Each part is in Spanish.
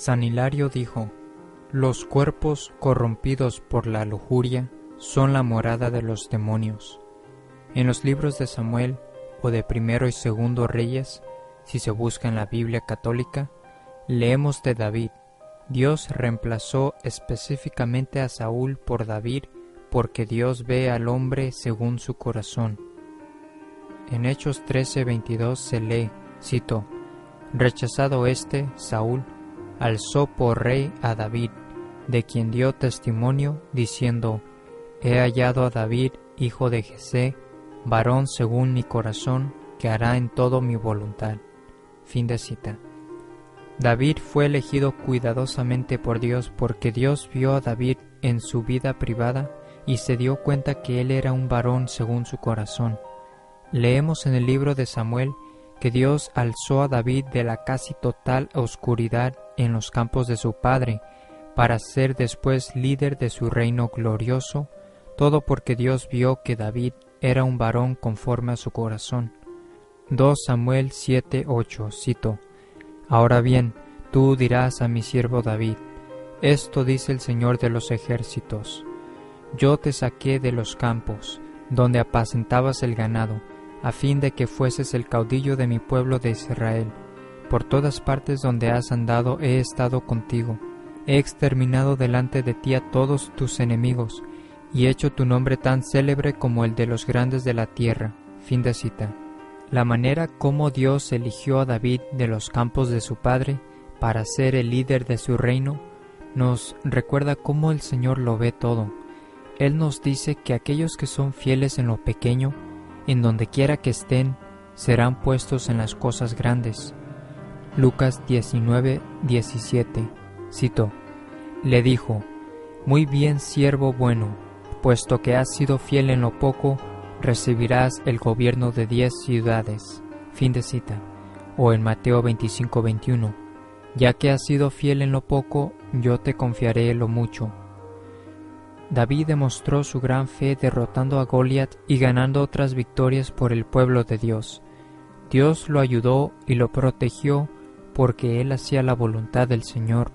San Hilario dijo: los cuerpos corrompidos por la lujuria son la morada de los demonios. En los libros de Samuel o de Primero y Segundo Reyes, si se busca en la Biblia católica, leemos de David: Dios reemplazó específicamente a Saúl por David porque Dios ve al hombre según su corazón. En Hechos 13:22 se lee, cito: rechazado Saúl, alzó por rey a David, de quien dio testimonio, diciendo: he hallado a David, hijo de Jesé, varón según mi corazón, que hará en todo mi voluntad. Fin de cita. David fue elegido cuidadosamente por Dios porque Dios vio a David en su vida privada y se dio cuenta que él era un varón según su corazón. Leemos en el libro de Samuel que Dios alzó a David de la casi total oscuridad en los campos de su padre, para ser después líder de su reino glorioso, todo porque Dios vio que David era un varón conforme a su corazón. 2 Samuel 7:8, cito: ahora bien, tú dirás a mi siervo David: esto dice el Señor de los ejércitos: yo te saqué de los campos, donde apacentabas el ganado, a fin de que fueses el caudillo de mi pueblo de Israel. Por todas partes donde has andado he estado contigo. He exterminado delante de ti a todos tus enemigos, y hecho tu nombre tan célebre como el de los grandes de la tierra. Fin de cita. La manera como Dios eligió a David de los campos de su padre para ser el líder de su reino nos recuerda cómo el Señor lo ve todo. Él nos dice que aquellos que son fieles en lo pequeño, en donde quiera que estén, serán puestos en las cosas grandes. Lucas 19:17, cito: le dijo: muy bien, siervo bueno, puesto que has sido fiel en lo poco, recibirás el gobierno de 10 ciudades. Fin de cita. O en Mateo 25:21, ya que has sido fiel en lo poco, yo te confiaré lo mucho. David demostró su gran fe derrotando a Goliat y ganando otras victorias por el pueblo de Dios. Dios lo ayudó y lo protegió porque él hacía la voluntad del Señor.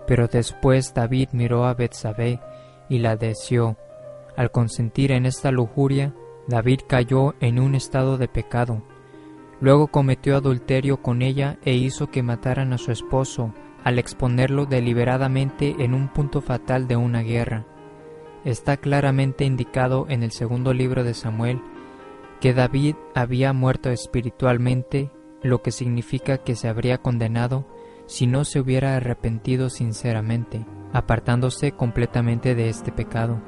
Pero después David miró a Betsabé y la deseó. Al consentir en esta lujuria, David cayó en un estado de pecado. Luego cometió adulterio con ella e hizo que mataran a su esposo, al exponerlo deliberadamente en un punto fatal de una guerra. Está claramente indicado en el segundo libro de Samuel que David había muerto espiritualmente, lo que significa que se habría condenado si no se hubiera arrepentido sinceramente, apartándose completamente de este pecado.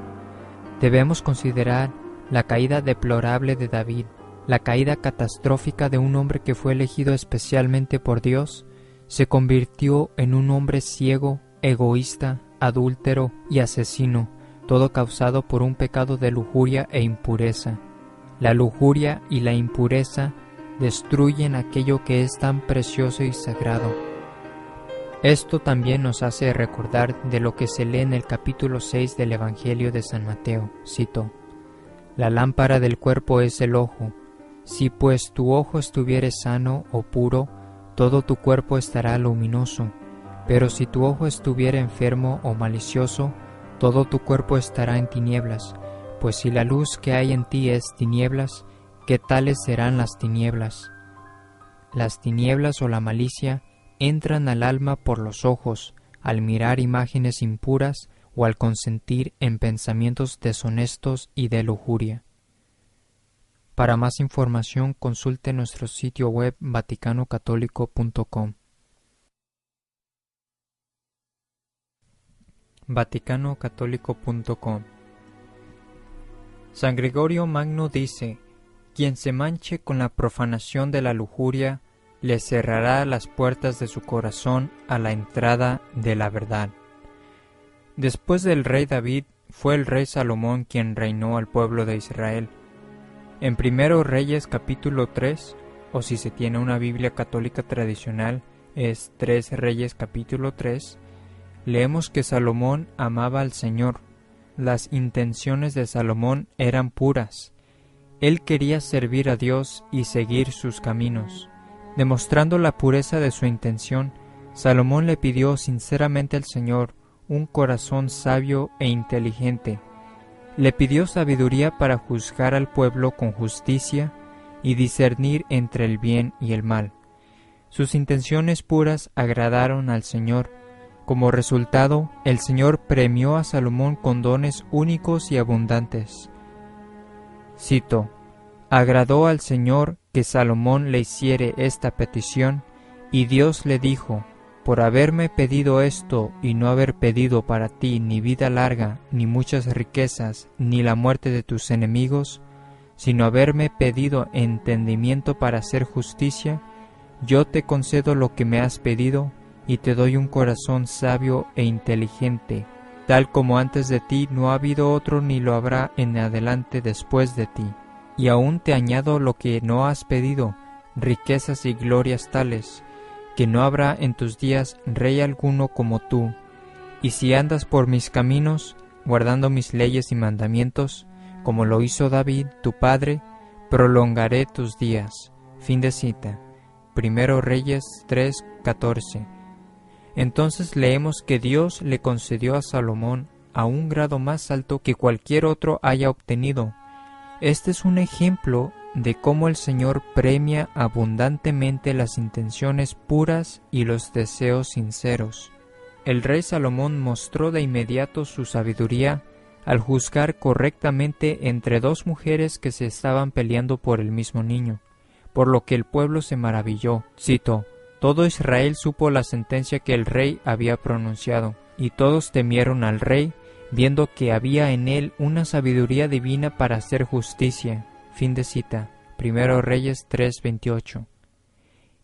Debemos considerar la caída deplorable de David, la caída catastrófica de un hombre que fue elegido especialmente por Dios. Se convirtió en un hombre ciego, egoísta, adúltero y asesino, todo causado por un pecado de lujuria e impureza. La lujuria y la impureza destruyen aquello que es tan precioso y sagrado. Esto también nos hace recordar de lo que se lee en el capítulo 6 del Evangelio de San Mateo, cito: la lámpara del cuerpo es el ojo. Si pues tu ojo estuviere sano o puro, todo tu cuerpo estará luminoso. Pero si tu ojo estuviere enfermo o malicioso, todo tu cuerpo estará en tinieblas. Pues si la luz que hay en ti es tinieblas, ¿qué tales serán las tinieblas? Las tinieblas o la malicia entran al alma por los ojos, al mirar imágenes impuras o al consentir en pensamientos deshonestos y de lujuria. Para más información consulte nuestro sitio web vaticanocatólico.com. vaticanocatólico.com. San Gregorio Magno dice: quien se manche con la profanación de la lujuria, le cerrará las puertas de su corazón a la entrada de la verdad. Después del rey David, fue el rey Salomón quien reinó al pueblo de Israel. En Primero Reyes capítulo 3, o si se tiene una Biblia católica tradicional, es 3 Reyes capítulo 3, leemos que Salomón amaba al Señor. Las intenciones de Salomón eran puras. Él quería servir a Dios y seguir sus caminos. Demostrando la pureza de su intención, Salomón le pidió sinceramente al Señor un corazón sabio e inteligente. Le pidió sabiduría para juzgar al pueblo con justicia y discernir entre el bien y el mal. Sus intenciones puras agradaron al Señor. Como resultado, el Señor premió a Salomón con dones únicos y abundantes. Cito: agradó al Señor que Salomón le hiciere esta petición, y Dios le dijo: por haberme pedido esto y no haber pedido para ti ni vida larga, ni muchas riquezas, ni la muerte de tus enemigos, sino haberme pedido entendimiento para hacer justicia, yo te concedo lo que me has pedido, y te doy un corazón sabio e inteligente, tal como antes de ti no ha habido otro ni lo habrá en adelante después de ti. Y aún te añado lo que no has pedido, riquezas y glorias tales, que no habrá en tus días rey alguno como tú. Y si andas por mis caminos, guardando mis leyes y mandamientos, como lo hizo David, tu padre, prolongaré tus días. Fin de cita. Primero Reyes 3:14. Entonces leemos que Dios le concedió a Salomón a un grado más alto que cualquier otro haya obtenido. Este es un ejemplo de cómo el Señor premia abundantemente las intenciones puras y los deseos sinceros. El rey Salomón mostró de inmediato su sabiduría al juzgar correctamente entre dos mujeres que se estaban peleando por el mismo niño, por lo que el pueblo se maravilló. Cito: todo Israel supo la sentencia que el rey había pronunciado, y todos temieron al rey, viendo que había en él una sabiduría divina para hacer justicia. Fin de cita. Primero Reyes 3:28.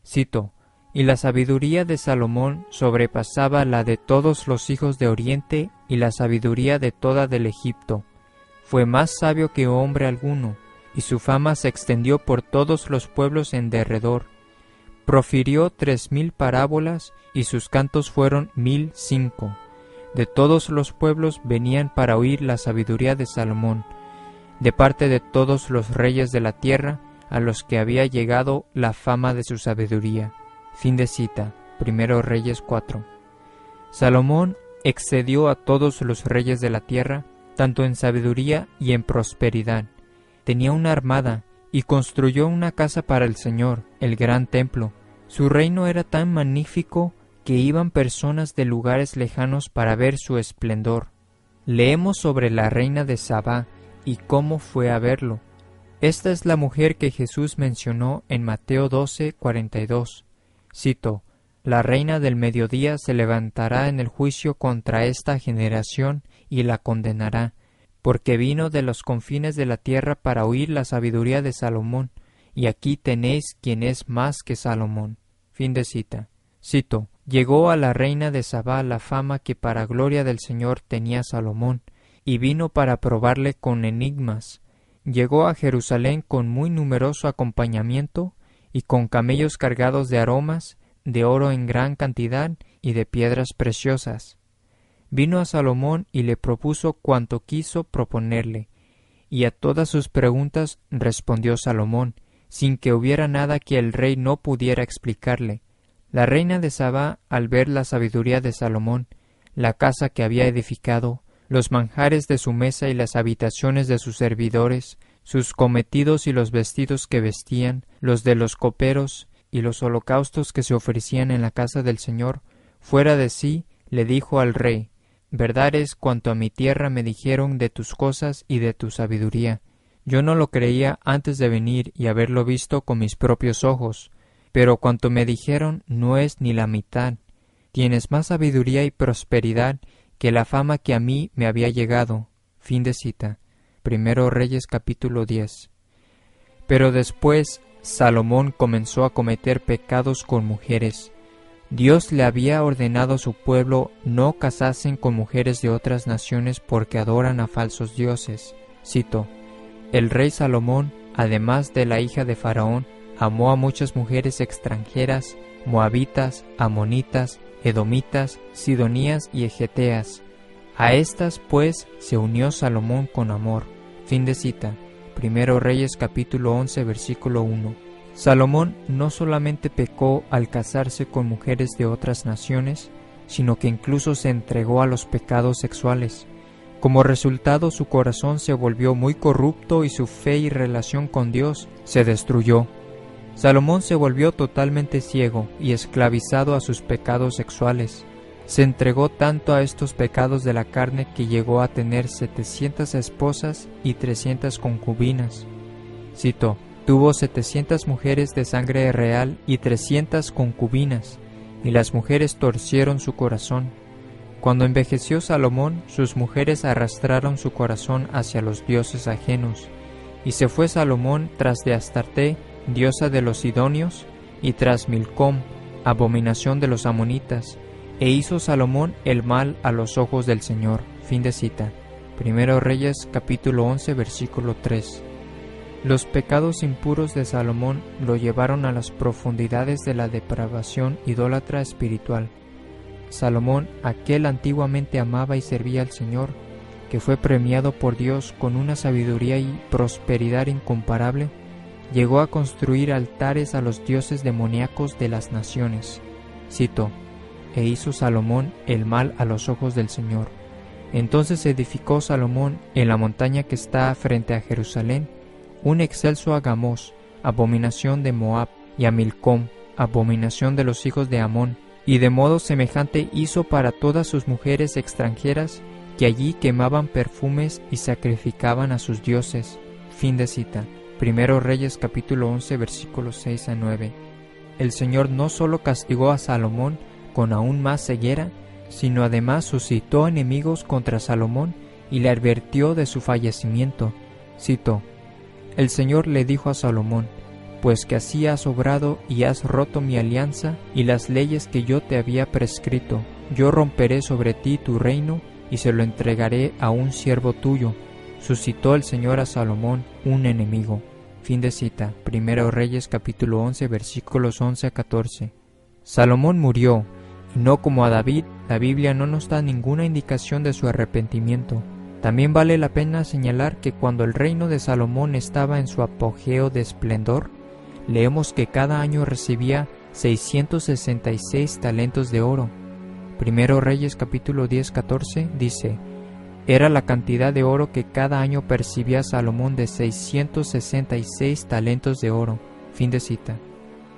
Cito: y la sabiduría de Salomón sobrepasaba la de todos los hijos de Oriente y la sabiduría de toda del Egipto. Fue más sabio que hombre alguno, y su fama se extendió por todos los pueblos en derredor. Profirió 3000 parábolas, y sus cantos fueron 1005. De todos los pueblos venían para oír la sabiduría de Salomón, de parte de todos los reyes de la tierra, a los que había llegado la fama de su sabiduría. Fin de cita. Primero Reyes 4. Salomón excedió a todos los reyes de la tierra, tanto en sabiduría y en prosperidad. Tenía una armada, y construyó una casa para el Señor, el gran templo. Su reino era tan magnífico que iban personas de lugares lejanos para ver su esplendor. Leemos sobre la reina de Sabá y cómo fue a verlo. Esta es la mujer que Jesús mencionó en Mateo 12:42. Cito: la reina del mediodía se levantará en el juicio contra esta generación y la condenará, porque vino de los confines de la tierra para oír la sabiduría de Salomón, y aquí tenéis quien es más que Salomón. Fin de cita. Cito: llegó a la reina de Sabá la fama que para gloria del Señor tenía Salomón, y vino para probarle con enigmas. Llegó a Jerusalén con muy numeroso acompañamiento, y con camellos cargados de aromas, de oro en gran cantidad, y de piedras preciosas. Vino a Salomón y le propuso cuanto quiso proponerle, y a todas sus preguntas respondió Salomón, sin que hubiera nada que el rey no pudiera explicarle. La reina de Sabá, al ver la sabiduría de Salomón, la casa que había edificado, los manjares de su mesa y las habitaciones de sus servidores, sus cometidos y los vestidos que vestían, los de los coperos y los holocaustos que se ofrecían en la casa del Señor, fuera de sí, le dijo al rey: verdad es cuanto a mi tierra me dijeron de tus cosas y de tu sabiduría. Yo no lo creía antes de venir y haberlo visto con mis propios ojos, pero cuanto me dijeron no es ni la mitad. Tienes más sabiduría y prosperidad que la fama que a mí me había llegado. Fin de cita. Primero Reyes capítulo 10. Pero después Salomón comenzó a cometer pecados con mujeres. Dios le había ordenado a su pueblo no casasen con mujeres de otras naciones porque adoran a falsos dioses. Cito: el rey Salomón, además de la hija de Faraón, amó a muchas mujeres extranjeras, moabitas, amonitas, edomitas, sidonías y egeteas. A estas, pues, se unió Salomón con amor. Fin de cita. Primero Reyes capítulo 11, versículo 1. Salomón no solamente pecó al casarse con mujeres de otras naciones, sino que incluso se entregó a los pecados sexuales. Como resultado, su corazón se volvió muy corrupto y su fe y relación con Dios se destruyó. Salomón se volvió totalmente ciego y esclavizado a sus pecados sexuales. Se entregó tanto a estos pecados de la carne que llegó a tener 700 esposas y 300 concubinas. Cito: tuvo 700 mujeres de sangre real y 300 concubinas, y las mujeres torcieron su corazón. Cuando envejeció Salomón, sus mujeres arrastraron su corazón hacia los dioses ajenos, y se fue Salomón tras de Astarte, diosa de los sidonios, y tras Milcom, abominación de los amonitas, e hizo Salomón el mal a los ojos del Señor. Fin de cita. Primero Reyes capítulo 11 versículo 3. Los pecados impuros de Salomón lo llevaron a las profundidades de la depravación idólatra espiritual. Salomón, aquel antiguamente amaba y servía al Señor, que fue premiado por Dios con una sabiduría y prosperidad incomparable, llegó a construir altares a los dioses demoníacos de las naciones. Cito: e hizo Salomón el mal a los ojos del Señor. Entonces edificó Salomón en la montaña que está frente a Jerusalén un excelso Agamos, abominación de Moab, y a Milcom, abominación de los hijos de Amón, y de modo semejante hizo para todas sus mujeres extranjeras que allí quemaban perfumes y sacrificaban a sus dioses. Fin de cita. Primero Reyes capítulo 11 versículos 6 a 9. El Señor no solo castigó a Salomón con aún más ceguera, sino además suscitó enemigos contra Salomón y le advirtió de su fallecimiento. Cito: el Señor le dijo a Salomón: pues que así has obrado y has roto mi alianza y las leyes que yo te había prescrito, yo romperé sobre ti tu reino y se lo entregaré a un siervo tuyo. Suscitó el Señor a Salomón un enemigo. Fin de cita. Primero Reyes capítulo 11 versículos 11 a 14. Salomón murió, y no como a David, la Biblia no nos da ninguna indicación de su arrepentimiento. También vale la pena señalar que cuando el reino de Salomón estaba en su apogeo de esplendor, leemos que cada año recibía 666 talentos de oro. Primero Reyes capítulo 10-14 dice: era la cantidad de oro que cada año percibía Salomón de 666 talentos de oro. Fin de cita.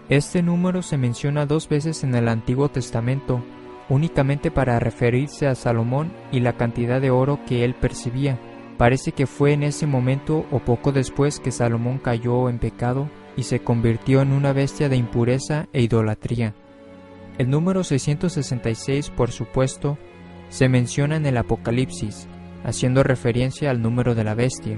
Este número se menciona 2 veces en el Antiguo Testamento, únicamente para referirse a Salomón y la cantidad de oro que él percibía. Parece que fue en ese momento o poco después que Salomón cayó en pecado y se convirtió en una bestia de impureza e idolatría. El número 666, por supuesto, se menciona en el Apocalipsis, haciendo referencia al número de la bestia.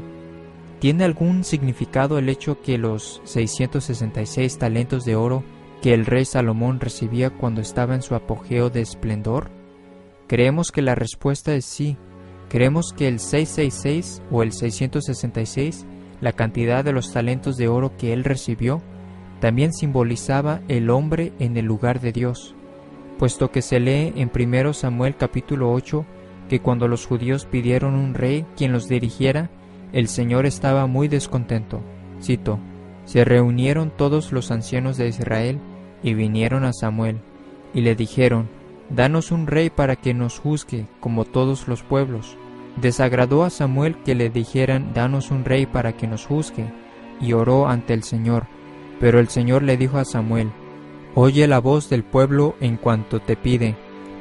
¿Tiene algún significado el hecho que los 666 talentos de oro que el rey Salomón recibía cuando estaba en su apogeo de esplendor? Creemos que la respuesta es sí. Creemos que el 666 o el 666, la cantidad de los talentos de oro que él recibió, también simbolizaba el hombre en el lugar de Dios, puesto que se lee en 1 Samuel capítulo 8 que cuando los judíos pidieron un rey quien los dirigiera, el Señor estaba muy descontento. Cito: se reunieron todos los ancianos de Israel y vinieron a Samuel, y le dijeron: danos un rey para que nos juzgue como todos los pueblos. Desagradó a Samuel que le dijeran: danos un rey para que nos juzgue, y oró ante el Señor. Pero el Señor le dijo a Samuel: oye la voz del pueblo en cuanto te pide,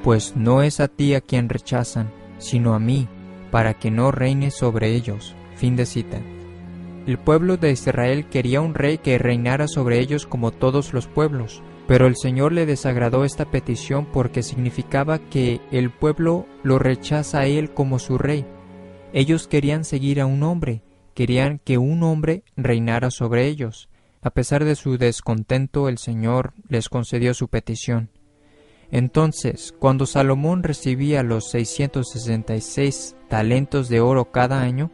pues no es a ti a quien rechazan, sino a mí, para que no reines sobre ellos. Fin de cita. El pueblo de Israel quería un rey que reinara sobre ellos como todos los pueblos, pero el Señor le desagradó esta petición porque significaba que el pueblo lo rechaza a él como su rey. Ellos querían seguir a un hombre, querían que un hombre reinara sobre ellos. A pesar de su descontento, el Señor les concedió su petición. Entonces, cuando Salomón recibía los 666 talentos de oro cada año,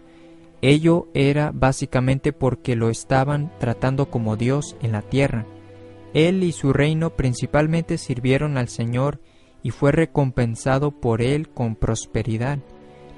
ello era básicamente porque lo estaban tratando como Dios en la tierra. Él y su reino principalmente sirvieron al Señor y fue recompensado por él con prosperidad,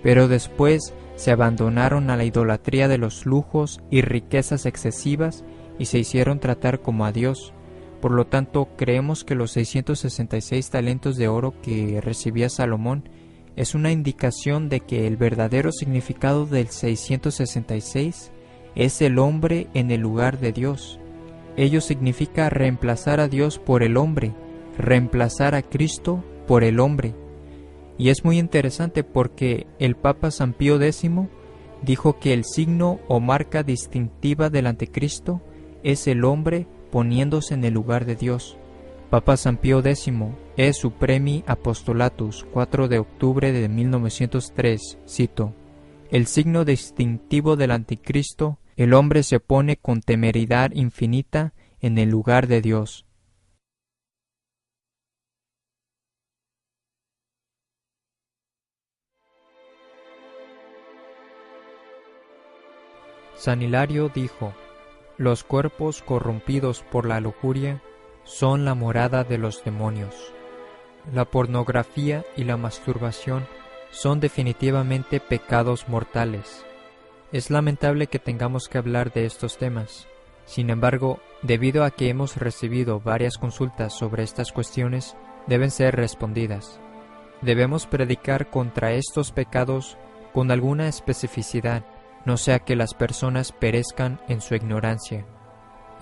pero después se abandonaron a la idolatría de los lujos y riquezas excesivas y se hicieron tratar como a Dios. Por lo tanto, creemos que los 666 talentos de oro que recibía Salomón es una indicación de que el verdadero significado del 666 es el hombre en el lugar de Dios. Ello significa reemplazar a Dios por el hombre, reemplazar a Cristo por el hombre. Y es muy interesante porque el Papa San Pío X dijo que el signo o marca distintiva del anticristo es el hombre poniéndose en el lugar de Dios. Papa San Pío X, E Supremi Apostolatus, 4 de octubre de 1903, cito: el signo distintivo del anticristo, el hombre se pone con temeridad infinita en el lugar de Dios. San Hilario dijo: los cuerpos corrompidos por la lujuria son la morada de los demonios. La pornografía y la masturbación son definitivamente pecados mortales. Es lamentable que tengamos que hablar de estos temas. Sin embargo, debido a que hemos recibido varias consultas sobre estas cuestiones, deben ser respondidas. Debemos predicar contra estos pecados con alguna especificidad, no sea que las personas perezcan en su ignorancia.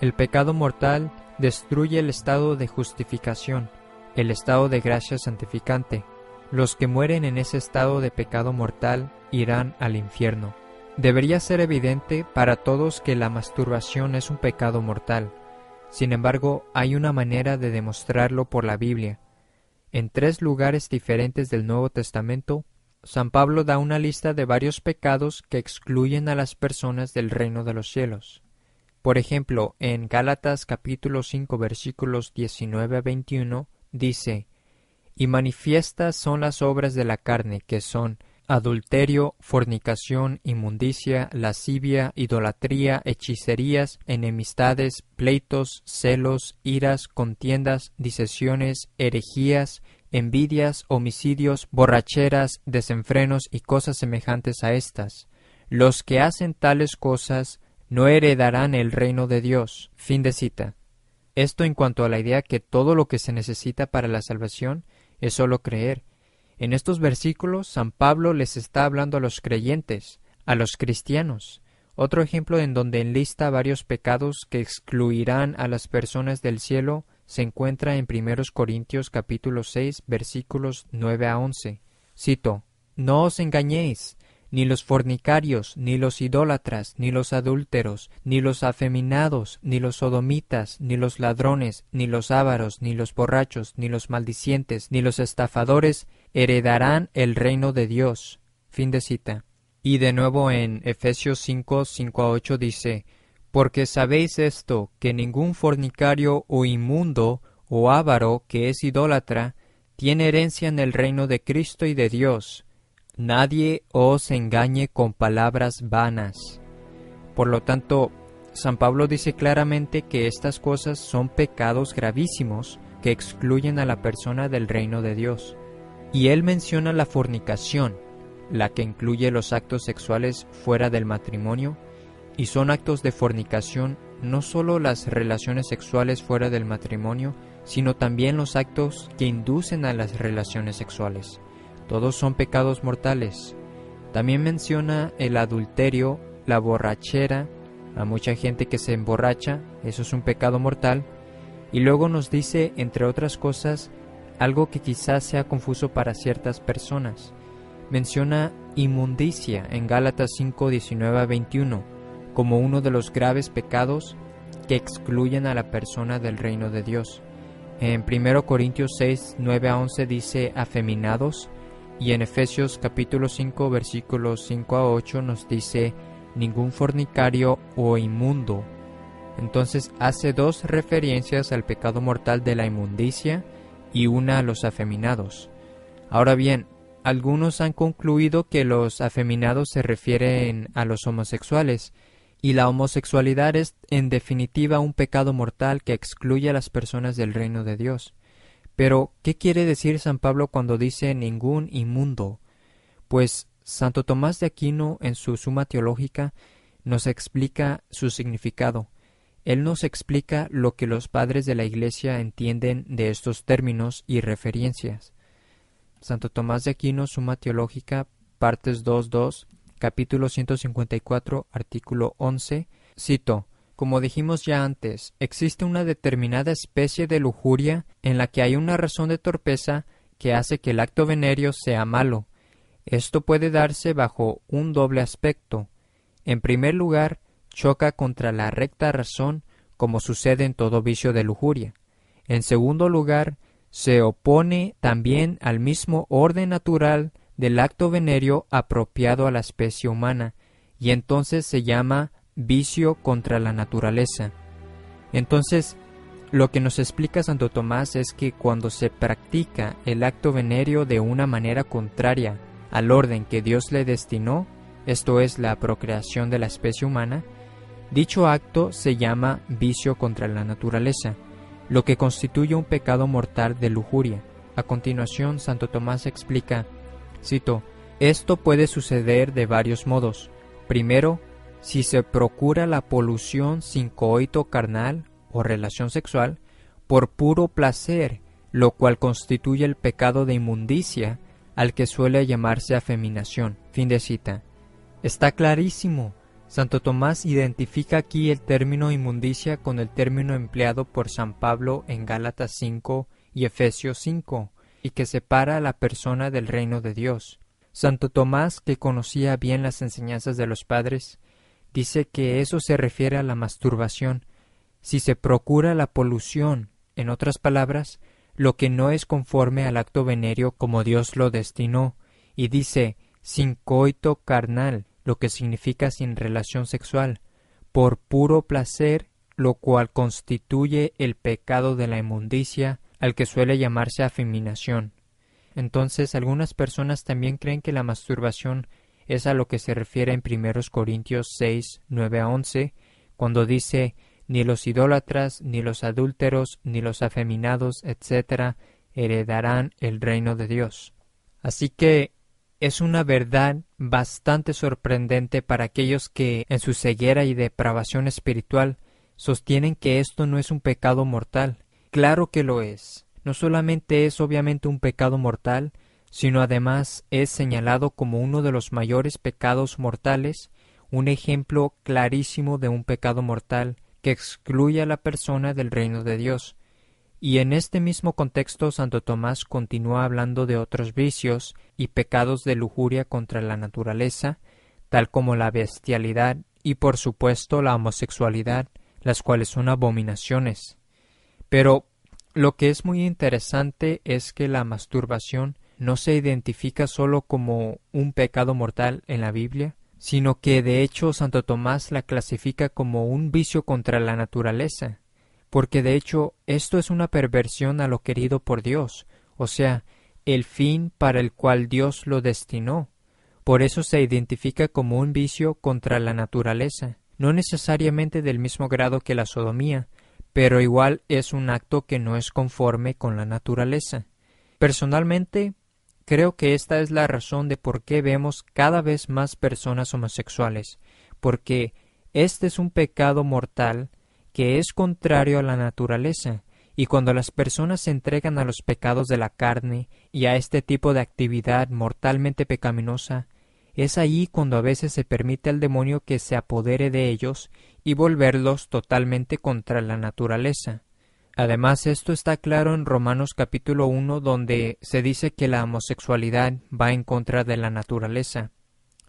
El pecado mortal destruye el estado de justificación, el estado de gracia santificante. Los que mueren en ese estado de pecado mortal irán al infierno. Debería ser evidente para todos que la masturbación es un pecado mortal. Sin embargo, hay una manera de demostrarlo por la Biblia. En 3 lugares diferentes del Nuevo Testamento, San Pablo da una lista de varios pecados que excluyen a las personas del reino de los cielos. Por ejemplo, en Gálatas capítulo 5 versículos 19 a 21 dice: y manifiestas son las obras de la carne, que son adulterio, fornicación, inmundicia, lascivia, idolatría, hechicerías, enemistades, pleitos, celos, iras, contiendas, disensiones, herejías, envidias, homicidios, borracheras, desenfrenos y cosas semejantes a estas. Los que hacen tales cosas no heredarán el reino de Dios. Fin de cita. Esto en cuanto a la idea que todo lo que se necesita para la salvación es solo creer. En estos versículos, San Pablo les está hablando a los creyentes, a los cristianos. Otro ejemplo en donde enlista varios pecados que excluirán a las personas del cielo se encuentra en 1 Corintios capítulo 6 versículos 9 a 11. Cito: no os engañéis, ni los fornicarios, ni los idólatras, ni los adúlteros, ni los afeminados, ni los sodomitas, ni los ladrones, ni los ávaros, ni los borrachos, ni los maldicientes, ni los estafadores heredarán el reino de Dios. Fin de cita. Y de nuevo en Efesios 5, 5 a 8 dice: porque sabéis esto, que ningún fornicario o inmundo o avaro que es idólatra tiene herencia en el reino de Cristo y de Dios. Nadie os engañe con palabras vanas. Por lo tanto, San Pablo dice claramente que estas cosas son pecados gravísimos que excluyen a la persona del reino de Dios. Y él menciona la fornicación, la que incluye los actos sexuales fuera del matrimonio, y son actos de fornicación no solo las relaciones sexuales fuera del matrimonio, sino también los actos que inducen a las relaciones sexuales. Todos son pecados mortales. También menciona el adulterio, la borrachera, a mucha gente que se emborracha, eso es un pecado mortal, y luego nos dice, entre otras cosas, algo que quizás sea confuso para ciertas personas. Menciona inmundicia en Gálatas 5, 19 a 21, como uno de los graves pecados que excluyen a la persona del reino de Dios. En 1 Corintios 6, 9 a 11 dice afeminados, y en Efesios capítulo 5 versículos 5 a 8 nos dice ningún fornicario o inmundo. Entonces hace 2 referencias al pecado mortal de la inmundicia y una a los afeminados. Ahora bien, algunos han concluido que los afeminados se refieren a los homosexuales, y la homosexualidad es en definitiva un pecado mortal que excluye a las personas del reino de Dios. Pero, ¿qué quiere decir San Pablo cuando dice ningún inmundo? Pues Santo Tomás de Aquino en su Suma Teológica nos explica su significado. Él nos explica lo que los padres de la Iglesia entienden de estos términos y referencias. Santo Tomás de Aquino, Suma Teológica, partes 2.2, capítulo 154, artículo 11, cito: como dijimos ya antes, existe una determinada especie de lujuria en la que hay una razón de torpeza que hace que el acto venéreo sea malo. Esto puede darse bajo un doble aspecto. En primer lugar, choca contra la recta razón, como sucede en todo vicio de lujuria. En segundo lugar, se opone también al mismo orden natural del acto venéreo apropiado a la especie humana, y entonces se llama vicio contra la naturaleza. Entonces, lo que nos explica Santo Tomás es que cuando se practica el acto venéreo de una manera contraria al orden que Dios le destinó, esto es la procreación de la especie humana, dicho acto se llama vicio contra la naturaleza, lo que constituye un pecado mortal de lujuria. A continuación, Santo Tomás explica, cito: esto puede suceder de varios modos. Primero, si se procura la polución sin coito carnal o relación sexual, por puro placer, lo cual constituye el pecado de inmundicia, al que suele llamarse afeminación. Fin de cita. Está clarísimo. Santo Tomás identifica aquí el término inmundicia con el término empleado por San Pablo en Gálatas 5 y Efesios 5, y que separa a la persona del reino de Dios. Santo Tomás, que conocía bien las enseñanzas de los padres, dice que eso se refiere a la masturbación, si se procura la polución, en otras palabras, lo que no es conforme al acto venéreo como Dios lo destinó, y dice sin coito carnal, lo que significa sin relación sexual, por puro placer, lo cual constituye el pecado de la inmundicia, al que suele llamarse afeminación. Entonces, algunas personas también creen que la masturbación es a lo que se refiere en 1 Corintios 6, 9 a 11, cuando dice: ni los idólatras, ni los adúlteros, ni los afeminados, etc., heredarán el reino de Dios. Así que es una verdad bastante sorprendente para aquellos que, en su ceguera y depravación espiritual, sostienen que esto no es un pecado mortal. Claro que lo es. No solamente es obviamente un pecado mortal, sino además es señalado como uno de los mayores pecados mortales, un ejemplo clarísimo de un pecado mortal que excluye a la persona del reino de Dios. Y en este mismo contexto Santo Tomás continúa hablando de otros vicios y pecados de lujuria contra la naturaleza, tal como la bestialidad y por supuesto la homosexualidad, las cuales son abominaciones. Pero lo que es muy interesante es que la masturbación no se identifica solo como un pecado mortal en la Biblia, sino que de hecho Santo Tomás la clasifica como un vicio contra la naturaleza, porque de hecho esto es una perversión a lo querido por Dios, o sea, el fin para el cual Dios lo destinó. Por eso se identifica como un vicio contra la naturaleza, no necesariamente del mismo grado que la sodomía, pero igual es un acto que no es conforme con la naturaleza. Personalmente, creo que esta es la razón de por qué vemos cada vez más personas homosexuales, porque este es un pecado mortal que es contrario a la naturaleza, y cuando las personas se entregan a los pecados de la carne y a este tipo de actividad mortalmente pecaminosa, es ahí cuando a veces se permite al demonio que se apodere de ellos y volverlos totalmente contra la naturaleza. Además, esto está claro en Romanos capítulo 1, donde se dice que la homosexualidad va en contra de la naturaleza.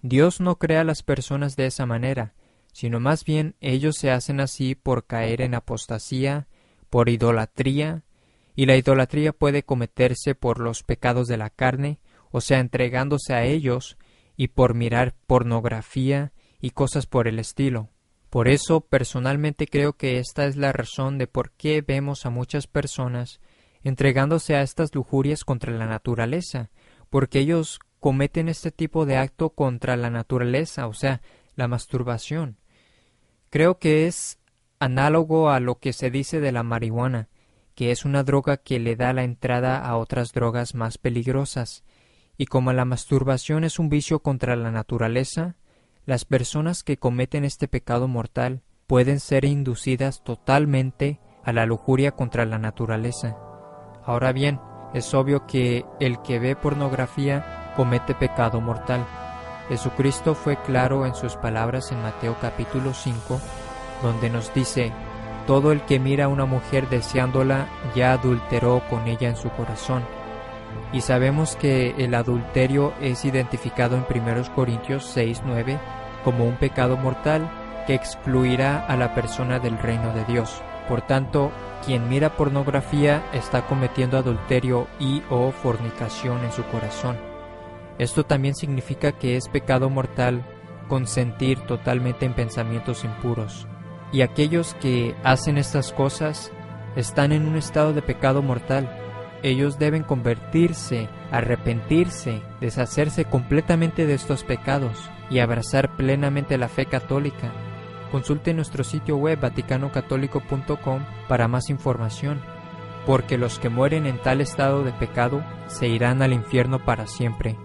Dios no crea a las personas de esa manera, sino más bien ellos se hacen así por caer en apostasía, por idolatría, y la idolatría puede cometerse por los pecados de la carne, o sea, entregándose a ellos, y por mirar pornografía y cosas por el estilo. Por eso, personalmente creo que esta es la razón de por qué vemos a muchas personas entregándose a estas lujurias contra la naturaleza, porque ellos cometen este tipo de acto contra la naturaleza, o sea, la masturbación. Creo que es análogo a lo que se dice de la marihuana, que es una droga que le da la entrada a otras drogas más peligrosas, y como la masturbación es un vicio contra la naturaleza, las personas que cometen este pecado mortal pueden ser inducidas totalmente a la lujuria contra la naturaleza. Ahora bien, es obvio que el que ve pornografía comete pecado mortal. Jesucristo fue claro en sus palabras en Mateo capítulo 5, donde nos dice: todo el que mira a una mujer deseándola ya adulteró con ella en su corazón. Y sabemos que el adulterio es identificado en 1 Corintios 6:9 como un pecado mortal que excluirá a la persona del reino de Dios. Por tanto, quien mira pornografía está cometiendo adulterio y o fornicación en su corazón. Esto también significa que es pecado mortal consentir totalmente en pensamientos impuros. Y aquellos que hacen estas cosas están en un estado de pecado mortal. Ellos deben convertirse, arrepentirse, deshacerse completamente de estos pecados y abrazar plenamente la fe católica. Consulte nuestro sitio web vaticanocatólico.com para más información, porque los que mueren en tal estado de pecado se irán al infierno para siempre.